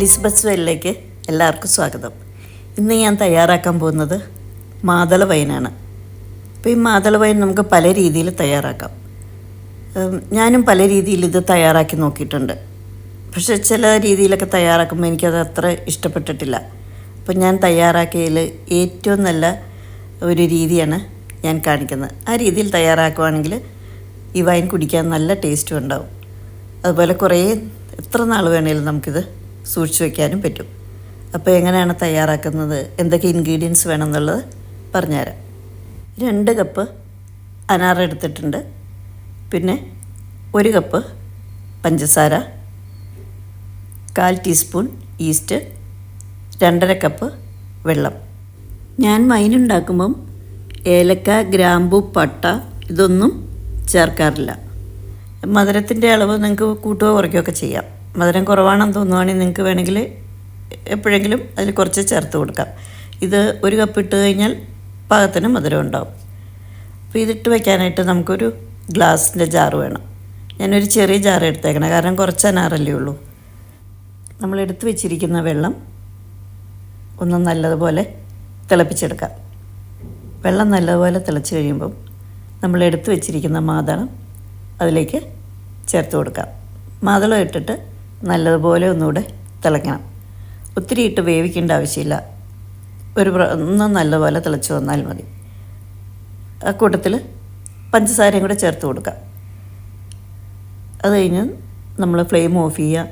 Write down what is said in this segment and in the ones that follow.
ലിസ്ബത്ത് വെല്ലിലേക്ക് എല്ലാവർക്കും സ്വാഗതം. ഇന്ന് ഞാൻ തയ്യാറാക്കാൻ പോകുന്നത് മാതള വൈനാണ്. അപ്പോൾ ഈ മാതള വൈൻ നമുക്ക് പല രീതിയിൽ തയ്യാറാക്കാം. ഞാനും പല രീതിയിൽ ഇത് തയ്യാറാക്കി നോക്കിയിട്ടുണ്ട്. പക്ഷേ ചില രീതിയിലൊക്കെ തയ്യാറാക്കുമ്പോൾ എനിക്കത് അത്ര ഇഷ്ടപ്പെട്ടിട്ടില്ല. അപ്പോൾ ഞാൻ തയ്യാറാക്കിയതിൽ ഏറ്റവും നല്ല ഒരു രീതിയാണ് ഞാൻ കാണിക്കുന്നത്. ആ രീതിയിൽ തയ്യാറാക്കുകയാണെങ്കിൽ ഈ വൈൻ കുടിക്കാൻ നല്ല ടേസ്റ്റും ഉണ്ടാവും. അതുപോലെ എത്ര നാൾ വേണമെങ്കിലും നമുക്കിത് സൂക്ഷിച്ച് വയ്ക്കാനും പറ്റും. അപ്പോൾ എങ്ങനെയാണ് തയ്യാറാക്കുന്നത്, എന്തൊക്കെ ഇൻഗ്രീഡിയൻസ് വേണമെന്നുള്ളത് പറഞ്ഞുതരാം. 2 കപ്പ് അനാർ എടുത്തിട്ടുണ്ട്. പിന്നെ 1 കപ്പ് പഞ്ചസാര, 1/4 ടീസ്പൂൺ ഈസ്റ്റ്, 2.5 കപ്പ് വെള്ളം. ഞാൻ വൈനുണ്ടാക്കുമ്പം ഏലക്ക, ഗ്രാമ്പു, പട്ട ഇതൊന്നും ചേർക്കാറില്ല. മധുരത്തിൻ്റെ അളവ് നിങ്ങൾക്ക് കൂട്ടുകയോ കുറയ്ക്കുകയൊക്കെ ചെയ്യാം. മധുരം കുറവാണെന്ന് തോന്നുവാണെങ്കിൽ നിങ്ങൾക്ക് വേണമെങ്കിൽ എപ്പോഴെങ്കിലും അതിൽ കുറച്ച് ചേർത്ത് കൊടുക്കാം. ഇത് 1 കപ്പ് ഇട്ട് കഴിഞ്ഞാൽ പാകത്തിന് മധുരം ഉണ്ടാവും. അപ്പോൾ ഇതിട്ട് വയ്ക്കാനായിട്ട് നമുക്കൊരു ഗ്ലാസിൻ്റെ ജാറ് വേണം. ഞാനൊരു ചെറിയ ജാറ് എടുത്തേക്കണം, കാരണം കുറച്ച് അനാറല്ലേ ഉള്ളൂ. നമ്മൾ എടുത്ത് വെച്ചിരിക്കുന്ന വെള്ളം ഒന്ന് നല്ലതുപോലെ തിളപ്പിച്ചെടുക്കാം. വെള്ളം നല്ലതുപോലെ തിളച്ച് കഴിയുമ്പം നമ്മൾ എടുത്ത് വെച്ചിരിക്കുന്ന മാതളം അതിലേക്ക് ചേർത്ത് കൊടുക്കാം. മാതളം ഇട്ടിട്ട് നല്ലതുപോലെ ഒന്നുകൂടെ തിളയ്ക്കണം. ഒത്തിരി ഇട്ട് വേവിക്കേണ്ട ആവശ്യമില്ല. ഒന്ന് നല്ലപോലെ തിളച്ച് വന്നാൽ മതി. ആ കൂട്ടത്തിൽ പഞ്ചസാരയും കൂടെ ചേർത്ത് കൊടുക്കാം. അത് കഴിഞ്ഞ് നമ്മൾ ഫ്ലെയിം ഓഫ് ചെയ്യുക.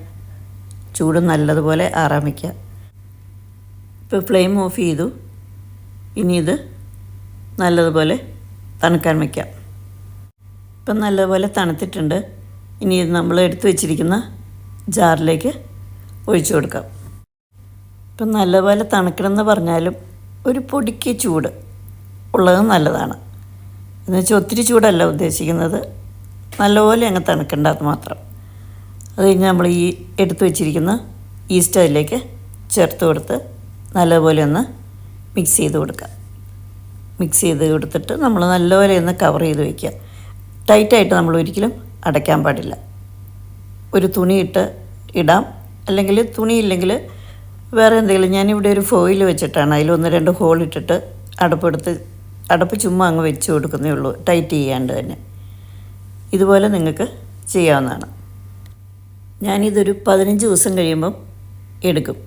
ചൂട് നല്ലതുപോലെ ആറാൻ വയ്ക്കുക. ഇപ്പോൾ ഫ്ലെയിം ഓഫ് ചെയ്തു. ഇനി ഇത് നല്ലതുപോലെ തണുക്കാൻ വയ്ക്കാം. ഇപ്പം നല്ലതുപോലെ തണുത്തിട്ടുണ്ട്. ഇനി ഇത് നമ്മൾ എടുത്തു വെച്ചിരിക്കുന്ന ജാറിലേക്ക് ഒഴിച്ചു കൊടുക്കാം. ഇപ്പം നല്ലപോലെ തണുക്കണമെന്ന് പറഞ്ഞാലും ഒരു പൊടിക്ക് ചൂട് ഉള്ളത് നല്ലതാണ്. എന്നുവെച്ചാൽ ഒത്തിരി ചൂടല്ല ഉദ്ദേശിക്കുന്നത്, നല്ലപോലെ അങ്ങ് തണുക്കേണ്ടത് മാത്രം. അത് കഴിഞ്ഞ് നമ്മൾ ഈ എടുത്തു വെച്ചിരിക്കുന്ന ഈസ്റ്റ് അതിലേക്ക് ചേർത്ത് കൊടുത്ത് നല്ലപോലെ ഒന്ന് മിക്സ് ചെയ്ത് കൊടുക്കുക. മിക്സ് ചെയ്ത് കൊടുത്തിട്ട് നമ്മൾ നല്ലപോലെ ഒന്ന് കവർ ചെയ്ത് വയ്ക്കുക. ടൈറ്റായിട്ട് നമ്മൾ ഒരിക്കലും അടയ്ക്കാൻ പാടില്ല. ഒരു തുണിയിട്ട് ഇടാം, അല്ലെങ്കിൽ തുണിയില്ലെങ്കിൽ വേറെ എന്തെങ്കിലും. ഞാനിവിടെ ഒരു ഫോയിൽ വെച്ചിട്ടാണ് അതിൽ 1-2 ഹോൾ ഇട്ടിട്ട് അടപ്പ് ചുമ്മാ അങ്ങ് വെച്ച് കൊടുക്കുന്നേ ഉള്ളൂ, ടൈറ്റ് ചെയ്യാണ്ട് തന്നെ. ഇതുപോലെ നിങ്ങൾക്ക് ചെയ്യാവുന്നതാണ്. ഞാനിതൊരു 15 ദിവസം കഴിയുമ്പം എടുക്കും.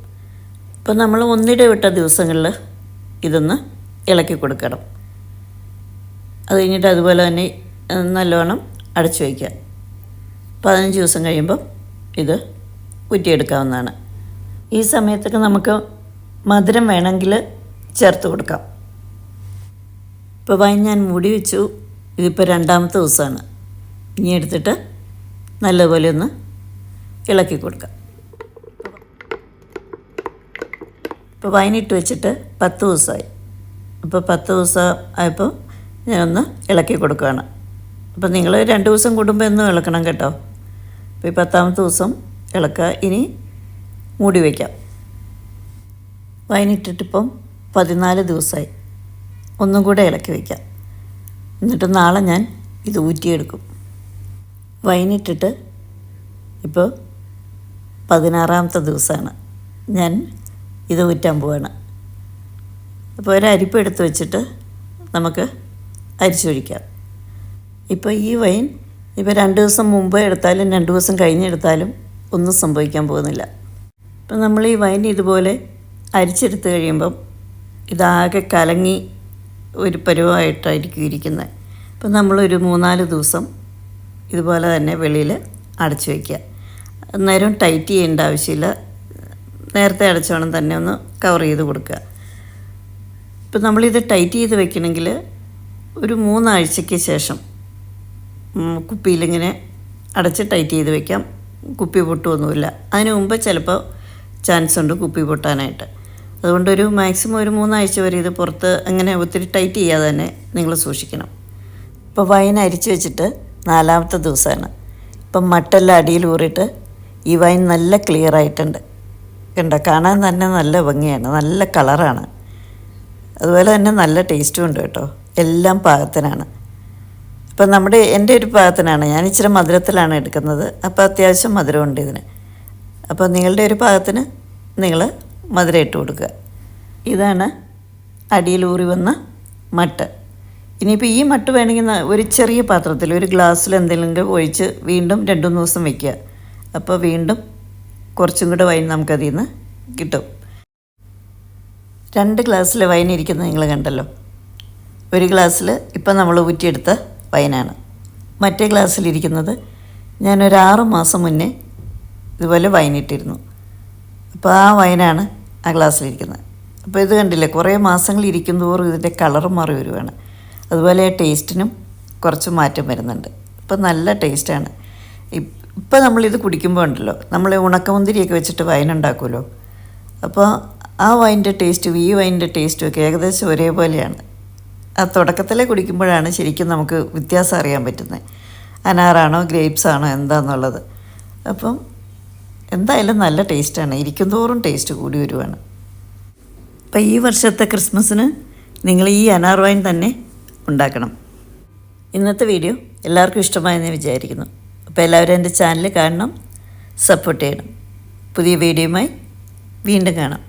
ഇപ്പം നമ്മൾ ഒന്നിടവിട്ട ദിവസങ്ങളിൽ ഇതൊന്ന് ഇളക്കി കൊടുക്കണം. അത് കഴിഞ്ഞിട്ട് അതുപോലെ തന്നെ നല്ലവണ്ണം അടച്ചു വയ്ക്കുക. 15 ദിവസം കഴിയുമ്പം ഇത് ഊറ്റിയെടുക്കാവുന്നതാണ്. ഈ സമയത്തൊക്കെ നമുക്ക് മധുരം വേണമെങ്കിൽ ചേർത്ത് കൊടുക്കാം. ഇപ്പോൾ വൈൻ ഞാൻ മൂടി വെച്ചു. ഇതിപ്പോൾ 2ാമത്തെ ദിവസമാണ്. ഇനി എടുത്തിട്ട് നല്ലപോലെ ഒന്ന് ഇളക്കി കൊടുക്കാം. ഇപ്പോൾ വൈനിട്ട് വെച്ചിട്ട് 10 ദിവസമായി. അപ്പോൾ 10 ദിവസം ആയപ്പോൾ ഞാനൊന്ന് ഇളക്കി കൊടുക്കുകയാണ്. അപ്പോൾ നിങ്ങൾ 2 ദിവസം കൂടുമ്പോൾ എന്നും ഇളക്കണം കേട്ടോ. അപ്പോൾ ഈ 10ാമത്തെ ദിവസം ഇളക്കുക. ഇനി മൂടി വയ്ക്കാം. വൈനിട്ടിട്ടിപ്പം 14 ദിവസമായി. ഒന്നും കൂടെ ഇളക്കി വയ്ക്കാം. എന്നിട്ട് നാളെ ഞാൻ ഇത് ഊറ്റിയെടുക്കും. വൈനിട്ടിട്ട് ഇപ്പോൾ 16ാമത്തെ ദിവസമാണ്. ഞാൻ ഇത് ഊറ്റാൻ പോവാണ്. അപ്പോൾ ഒരു അരിപ്പ് എടുത്ത് വെച്ചിട്ട് നമുക്ക് അരിച്ചൊഴിക്കാം. ഇപ്പോൾ ഈ വൈൻ ഇപ്പോൾ 2 ദിവസം മുമ്പ് എടുത്താലും 2 ദിവസം കഴിഞ്ഞെടുത്താലും ഒന്നും സംഭവിക്കാൻ പോകുന്നില്ല. ഇപ്പം നമ്മൾ ഈ വൈൻ ഇതുപോലെ അരിച്ചെടുത്ത് കഴിയുമ്പം ഇതാകെ കലങ്ങി ഒരു പരുവമായിട്ടായിരിക്കും ഇരിക്കുന്നത്. അപ്പം നമ്മളൊരു 3-4 ദിവസം ഇതുപോലെ തന്നെ വെളിയിൽ അടച്ചു വയ്ക്കുക. അന്നേരം ടൈറ്റ് ചെയ്യേണ്ട ആവശ്യമില്ല. നേരത്തെ അടച്ചോണം തന്നെ ഒന്ന് കവർ ചെയ്ത് കൊടുക്കുക. ഇപ്പം നമ്മളിത് ടൈറ്റ് ചെയ്ത് വെക്കണമെങ്കിൽ ഒരു 3 ആഴ്ചയ്ക്ക് ശേഷം കുപ്പിയിലിങ്ങനെ അടച്ച് ടൈറ്റ് ചെയ്ത് വയ്ക്കാം. കുപ്പി പൊട്ടുമൊന്നുമില്ല. അതിന് മുമ്പ് ചിലപ്പോൾ ചാൻസ് ഉണ്ട് കുപ്പി പൊട്ടാനായിട്ട്. അതുകൊണ്ട് മാക്സിമം ഒരു 3 ആഴ്ച വരെ ഇത് പുറത്ത് അങ്ങനെ ഒത്തിരി ടൈറ്റ് ചെയ്യാതെ തന്നെ നിങ്ങൾ സൂക്ഷിക്കണം. ഇപ്പോൾ വൈൻ അരിച്ച് വെച്ചിട്ട് 4ാമത്തെ ദിവസമാണ്. ഇപ്പം മട്ടെല്ലാം അടിയിൽ ഊറിയിട്ട് ഈ വൈൻ നല്ല ക്ലിയർ ആയിട്ടുണ്ട്. കണ്ടോ, കാണാൻ തന്നെ നല്ല ഭംഗിയാണ്, നല്ല കളറാണ്. അതുപോലെ തന്നെ നല്ല ടേസ്റ്റും ഉണ്ട് കേട്ടോ. എല്ലാം പാകത്തിനാണ്. ഇപ്പം എൻ്റെ ഒരു പാകത്തിനാണ്. ഞാൻ ഇച്ചിരി മധുരത്തിലാണ് എടുക്കുന്നത്. അപ്പോൾ അത്യാവശ്യം മധുരമുണ്ട് ഇതിന്. അപ്പോൾ നിങ്ങളുടെ ഒരു പാകത്തിന് നിങ്ങൾ മധുരം ഇട്ട് കൊടുക്കുക. ഇതാണ് അടിയിലൂറി വന്ന മട്ട്. ഇനിയിപ്പോൾ ഈ മട്ട് വേണമെങ്കിൽ ഒരു ചെറിയ പാത്രത്തിൽ ഒരു ഗ്ലാസ്സിൽ എന്തെങ്കിലും ഒഴിച്ച് വീണ്ടും 2-3 ദിവസം വയ്ക്കുക. അപ്പോൾ വീണ്ടും കുറച്ചും കൂടെ വൈൻ നമുക്കതിൽ നിന്ന് കിട്ടും. 2 ഗ്ലാസ്സിൽ വൈൻ ഇരിക്കുന്നത് നിങ്ങൾ കണ്ടല്ലോ. ഒരു ഗ്ലാസ്സിൽ ഇപ്പം നമ്മൾ ഊറ്റിയെടുത്ത വൈനാണ്. മറ്റേ ഗ്ലാസ്സിലിരിക്കുന്നത് ഞാനൊരു 6 മാസം മുന്നേ ഇതുപോലെ വൈനിട്ടിരുന്നു. അപ്പോൾ ആ വൈനാണ് ആ ഗ്ലാസ്സിലിരിക്കുന്നത്. അപ്പോൾ ഇത് കണ്ടില്ലേ, കുറേ മാസങ്ങൾ ഇരിക്കും തോറും ഇതിൻ്റെ കളർ മാറി വരുവാണ്. അതുപോലെ ടേസ്റ്റിനും കുറച്ച് മാറ്റം വരുന്നുണ്ട്. ഇപ്പോൾ നല്ല ടേസ്റ്റാണ്. ഇപ്പോൾ നമ്മളിത് കുടിക്കുമ്പോൾ ഉണ്ടല്ലോ, നമ്മൾ ഉണക്കമുന്തിരിയൊക്കെ വെച്ചിട്ട് വൈൻ ഉണ്ടാക്കുമല്ലോ, അപ്പോൾ ആ വൈൻ്റെ ടേസ്റ്റും ഈ വൈൻ്റെ ടേസ്റ്റും ഒക്കെ ഏകദേശം ഒരേപോലെയാണ്. ആ തുടക്കത്തിലെ കുടിക്കുമ്പോഴാണ് ശരിക്കും നമുക്ക് വ്യത്യാസം അറിയാൻ പറ്റുന്നത്. അനാറാണോ ഗ്രേപ്സ് ആണോ എന്താണെന്നുള്ളത്. അപ്പം എന്തായാലും നല്ല ടേസ്റ്റാണ്. ഇരിക്കും തോറും ടേസ്റ്റ് കൂടി വരുവാണ്. അപ്പോൾ ഈ വർഷത്തെ ക്രിസ്മസിന് നിങ്ങൾ ഈ അനാർ വൈൻ തന്നെ ഉണ്ടാക്കണം. ഇന്നത്തെ വീഡിയോ എല്ലാവർക്കും ഇഷ്ടമായെന്ന് വിചാരിക്കുന്നു. അപ്പോൾ എല്ലാവരും എൻ്റെ ചാനൽ കാണണം, സപ്പോർട്ട് ചെയ്യണം. പുതിയ വീഡിയോയുമായി വീണ്ടും കാണാം.